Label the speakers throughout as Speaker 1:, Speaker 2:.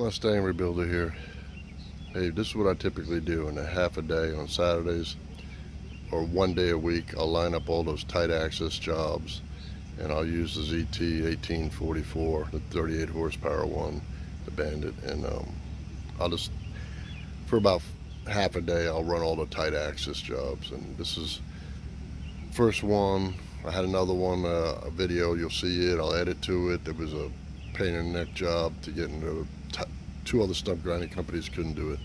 Speaker 1: Mustang rebuilder here. Hey, this is what I typically do in a half a day on Saturdays or 1 day a week. I'll line up all those tight access jobs and I'll use the ZT1844, the 38 horsepower one, the Bandit, and I'll just, for about half a day, I'll run all the tight access jobs. And this is first one. I had another one, a video, you'll see it, I'll edit to it. There was a pain in the neck job to get into two other stump grinding companies couldn't do it.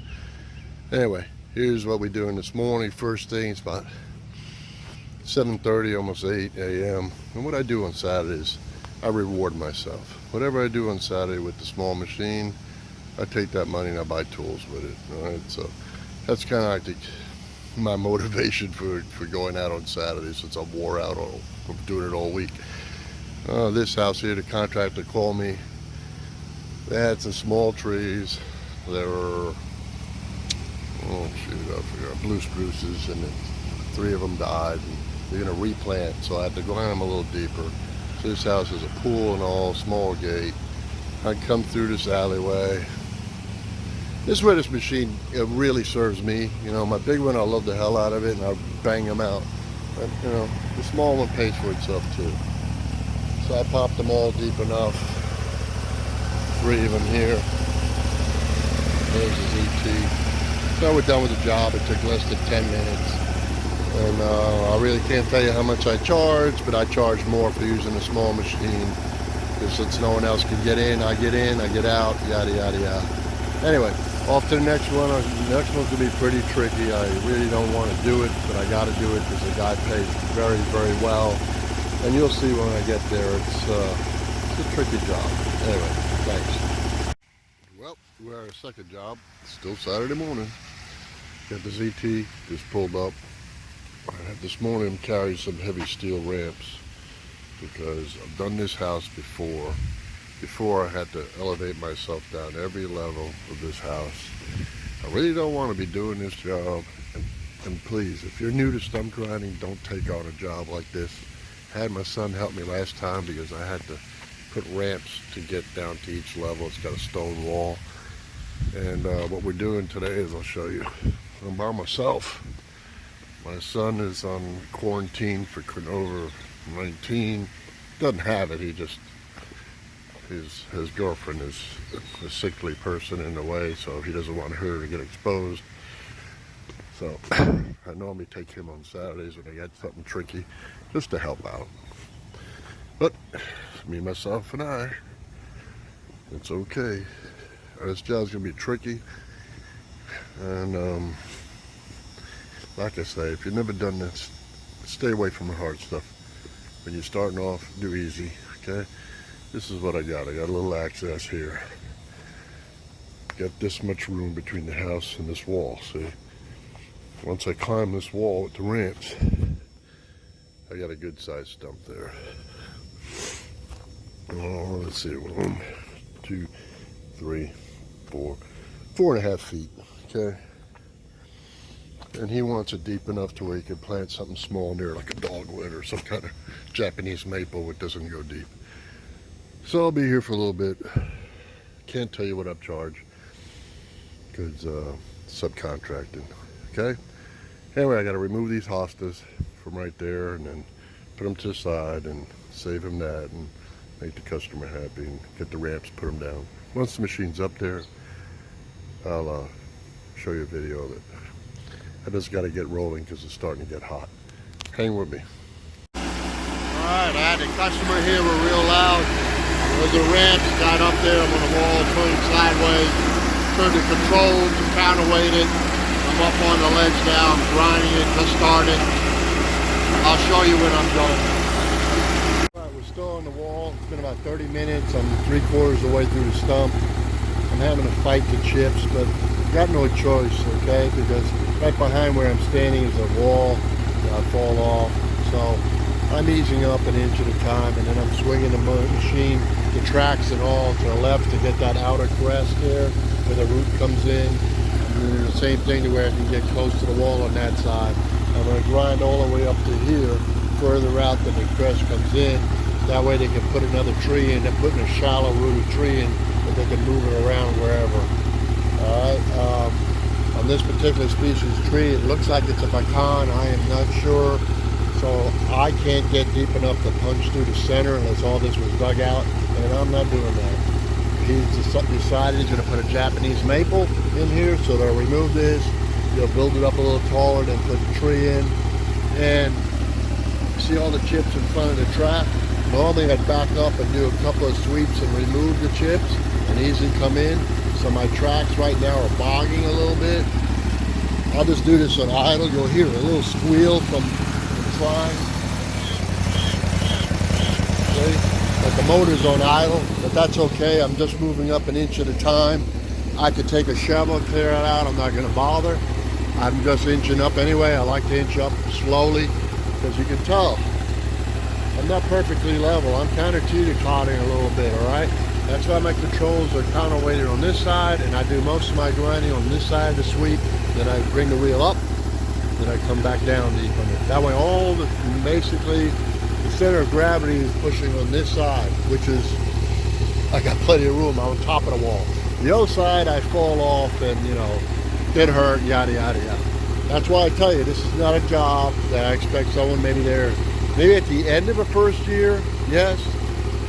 Speaker 1: Anyway, here's what we're doing this morning. First thing, it's about 7:30, almost 8 a.m. And what I do on Saturdays, I reward myself. Whatever I do on Saturday with the small machine, I take that money and I buy tools with it. All right, so that's kind of like my motivation for going out on Saturdays, since I'm wore out from doing it all week. This house here, the contractor called me. They had some small trees. There were, oh shoot, I forgot, blue spruces, and then 3 of them died. And they're gonna replant, so I had to grind them a little deeper. So this house has a pool and all, small gate. I come through this alleyway. This is where this machine, it really serves me. You know, my big one, I love the hell out of it and I bang them out. But you know, the small one pays for itself too. So I popped them all deep enough. 3 of them here. There's the ZT. So we're done with the job. It took less than 10 minutes. And I really can't tell you how much I charge, but I charge more for using a small machine. Because since no one else can get in, I get out, yada, yada, yada. Anyway, off to the next one. The next one's gonna be pretty tricky. I really don't want to do it, but I gotta do it because the guy pays very, very well. And you'll see when I get there, it's a tricky job. Anyway, thanks. Well, we're at our second job. It's still Saturday morning. Got the ZT just pulled up. This morning I'm carrying some heavy steel ramps because I've done this house before. Before I had to elevate myself down every level of this house. I really don't want to be doing this job. And please, if you're new to stump grinding, don't take on a job like this. I had my son help me last time because I had to put ramps to get down to each level. It's got a stone wall. And what we're doing today is, I'll show you. I'm by myself. My son is on quarantine for COVID-19. Doesn't have it, he just, his girlfriend is a sickly person in a way, so he doesn't want her to get exposed. So I normally take him on Saturdays when I get something tricky, just to help out. But me, myself, and I, it's okay. This job's gonna be tricky, and like I say, if you've never done this, stay away from the hard stuff. When you're starting off, do easy, okay? This is what I got. I got a little access here. Got this much room between the house and this wall, see? Once I climb this wall with the ramps, I got a good sized stump there. Oh, let's see, 1, 2, 3, 4, 4.5 feet, okay? And he wants it deep enough to where he can plant something small near, like a dogwood or some kind of Japanese maple that doesn't go deep. So I'll be here for a little bit. Can't tell you what I've charged because subcontracting, okay? Anyway, I got to remove these hostas from right there and then put them to the side and save him that and make the customer happy and get the ramps, put them down. Once the machine's up there, I'll show you a video of it. I just got to get rolling because it's starting to get hot. Hang with me. Alright, I had a customer here, we're real loud. There's a ramp, got up there, I'm on the wall, turned sideways, turned the controls, counterweighted. I'm up on the ledge now, I'm grinding it, just started. I'll show you when I'm done. Alright, we're still on the wall. It's been about 30 minutes. I'm 3/4 of the way through the stump. I'm having to fight the chips, but got no choice, okay? Because right behind where I'm standing is a wall. I fall off. So I'm easing up an inch at a time, and then I'm swinging the machine, the tracks and all, to the left to get that outer crest there where the root comes in. And the same thing to where I can get close to the wall on that side. I'm going to grind all the way up to here, further out than the crest comes in. That way they can put another tree in. They're putting a shallow rooted tree in. but they can move it around wherever. All right. On this particular species tree, it looks like it's a pecan. I am not sure. So I can't get deep enough to punch through the center unless all this was dug out, and I'm not doing that. He's decided he's going to put a Japanese maple in here, so they'll remove this. They'll build it up a little taller, then put the tree in. And see all the chips in front of the track? Normally I'd back up and do a couple of sweeps and remove the chips and easily come in. So my tracks right now are bogging a little bit. I'll just do this on idle. You'll hear a little squeal from trying. See? But the motor's on idle, but that's okay. I'm just moving up an inch at a time. I could take a shovel and clear it out. I'm not going to bother. I'm just inching up anyway. I like to inch up slowly because you can tell I'm not perfectly level. I'm kind of teeter-tottering a little bit, all right? That's why my controls are counterweighted on this side, and I do most of my grinding on this side of the sweep. Then I bring the wheel up, then I come back down deep on it. That way basically the center of gravity is pushing on this side, which is, I got plenty of room. I'm on top of the wall. The other side, I fall off and, get hurt, yada, yada, yada. That's why I tell you, this is not a job that I expect someone maybe at the end of a first year, yes,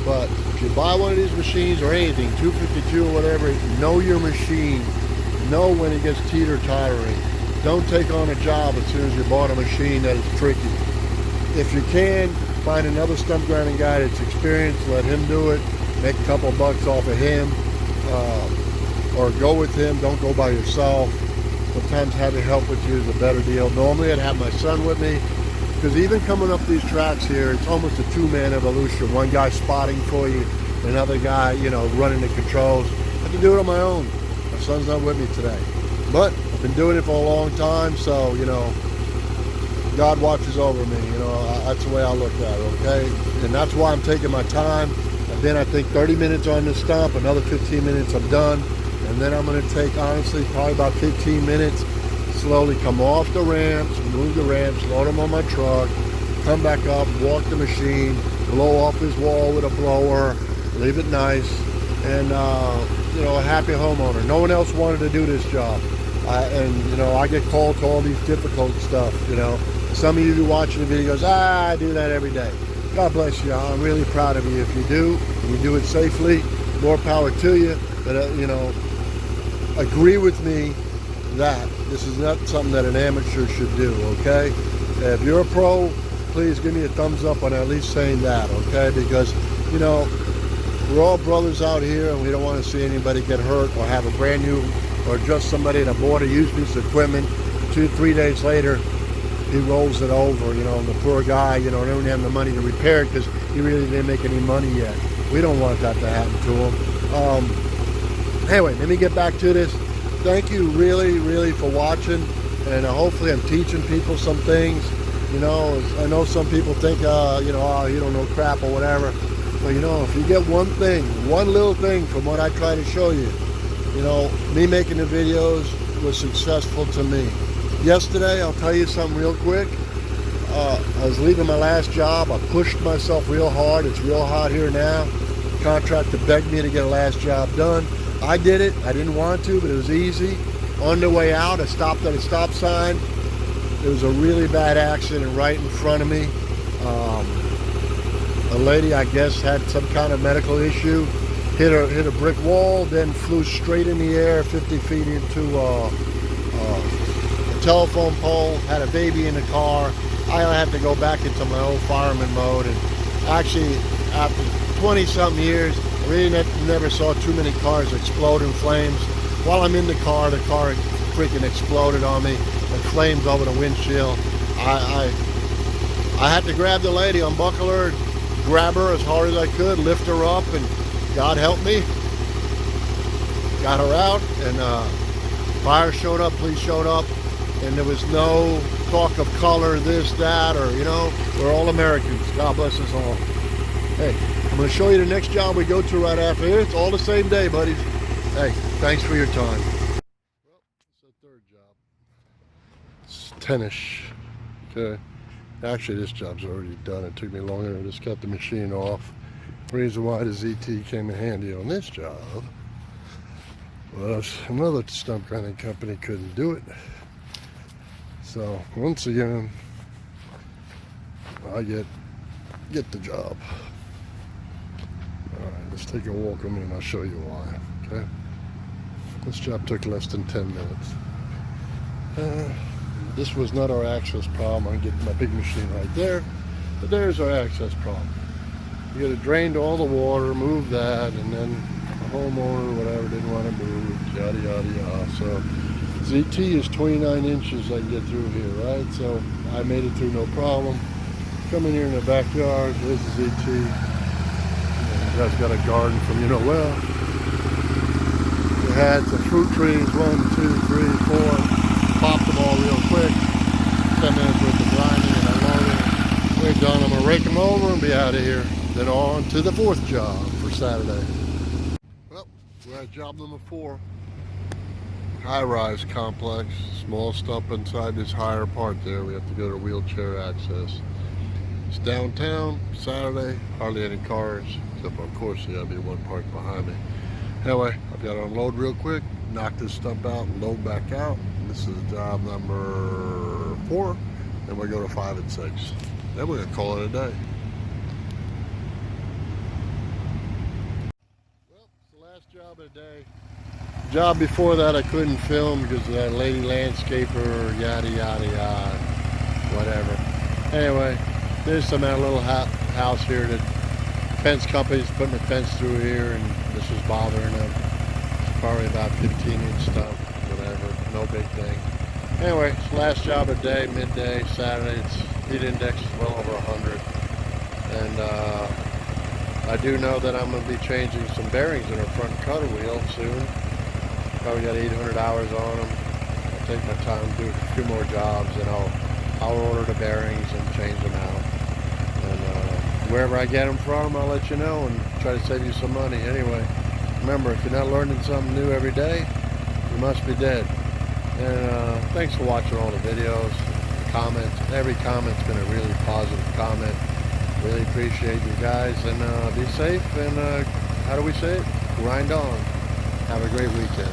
Speaker 1: but if you buy one of these machines or anything, 252 or whatever, know your machine. Know when it gets teeter-tottering. Don't take on a job as soon as you bought a machine that is tricky. If you can, find another stump grinding guy that's experienced, let him do it, make a couple bucks off of him, or go with him, don't go by yourself. Sometimes having help with you is a better deal. Normally I'd have my son with me, because even coming up these tracks here, it's almost a two-man evolution. One guy spotting for you, another guy, running the controls. I have to do it on my own. My son's not with me today. But I've been doing it for a long time, so, God watches over me. That's the way I look at it, okay? And that's why I'm taking my time. And then I think 30 minutes on the stump, another 15 minutes, I'm done. And then I'm going to take, honestly, probably about 15 minutes, slowly come off the ramps, move the ramps, load them on my truck, come back up, walk the machine, blow off his wall with a blower, leave it nice, and, a happy homeowner. No one else wanted to do this job. I get called to all these difficult stuff, Some of you watching the video goes, I do that every day. God bless you. I'm really proud of you. If you do, and you do it safely, more power to you. But, agree with me that this is not something that an amateur should do, okay? If you're a pro, please give me a thumbs up on at least saying that, okay? Because, we're all brothers out here, and we don't want to see anybody get hurt or have a brand new, or just somebody that bought a used piece of equipment. 2-3 days later, he rolls it over, and the poor guy, they don't have the money to repair it because he really didn't make any money yet. We don't want that to happen to him. Anyway, let me get back to this. Thank you really, really for watching, and hopefully I'm teaching people some things. I know some people think, oh, you don't know crap or whatever. But, if you get one little thing from what I try to show you, me making the videos was successful to me. Yesterday, I'll tell you something real quick. I was leaving my last job. I pushed myself real hard. It's real hot here now. Contractor begged me to get a last job done. I did it. I didn't want to, but it was easy. On the way out, I stopped at a stop sign. There was a really bad accident right in front of me. A lady, I guess, had some kind of medical issue. Hit a brick wall, then flew straight in the air 50 feet into a telephone pole, had a baby in the car. I had to go back into my old fireman mode, and actually after 20-something years, I really never saw too many cars explode in flames. While I'm in the car freaking exploded on me, and flames over the windshield. I had to grab the lady, unbuckle her, grab her as hard as I could, lift her up, and God help me, got her out, and fire showed up, police showed up, and there was no talk of color, this, that, or, we're all Americans. God bless us all. Hey, I'm going to show you the next job we go to right after here. It's all the same day, buddies. Hey, thanks for your time. Well, it's the third job. It's 10-ish. Okay. Actually, this job's already done. It took me longer to just cut the machine off. The reason why the ZT came in handy on this job But another stump grinding company couldn't do it. So once again, I get the job. All right, let's take a walk with me and I'll show you why. Okay. This job took less than 10 minutes. This was not our access problem. I'm getting my big machine right there. But there's our access problem. You got to drain all the water, move that, and then the homeowner or whatever didn't want to move, yada yada yada. So ZT is 29 inches I can get through here, right? So I made it through no problem. Come in here in the backyard, there's the ZT. You guys got a garden from you know well. We had some fruit trees, 1, 2, 3, 4. Popped them all real quick. 10 minutes worth of grinding and unloading. We're done. I'm gonna rake them over and be out of here. Then on to the 4th job for Saturday. Well, we're at job number 4. High-rise complex. Small stump inside this higher part there. We have to go to wheelchair access. It's downtown, Saturday, hardly any cars, except of course there gotta be one parked behind me. Anyway, I've got to unload real quick, knock this stump out and load back out. This is job number 4, then we go to 5 and 6. Then we're gonna call it a day. Well, it's the last job of the day. Job before that I couldn't film because of that lady landscaper, yada yada yada, whatever. Anyway, there's some little house here that fence company's putting a fence through here, and this is bothering them. It's probably about 15-inch stump, whatever, no big thing. Anyway, it's the last job of the day, midday, Saturday. It's heat index is well over 100, and I do know that I'm going to be changing some bearings in our front cutter wheel soon. Probably got 800 hours on them. I'll take my time, do a few more jobs, and I'll order the bearings and change them out. And wherever I get them from, I'll let you know and try to save you some money. Anyway, remember, if you're not learning something new every day, you must be dead. And thanks for watching all the videos, comments. Every comment's been a really positive comment. Really appreciate you guys, and be safe, and how do we say it? Grind on. Have a great weekend.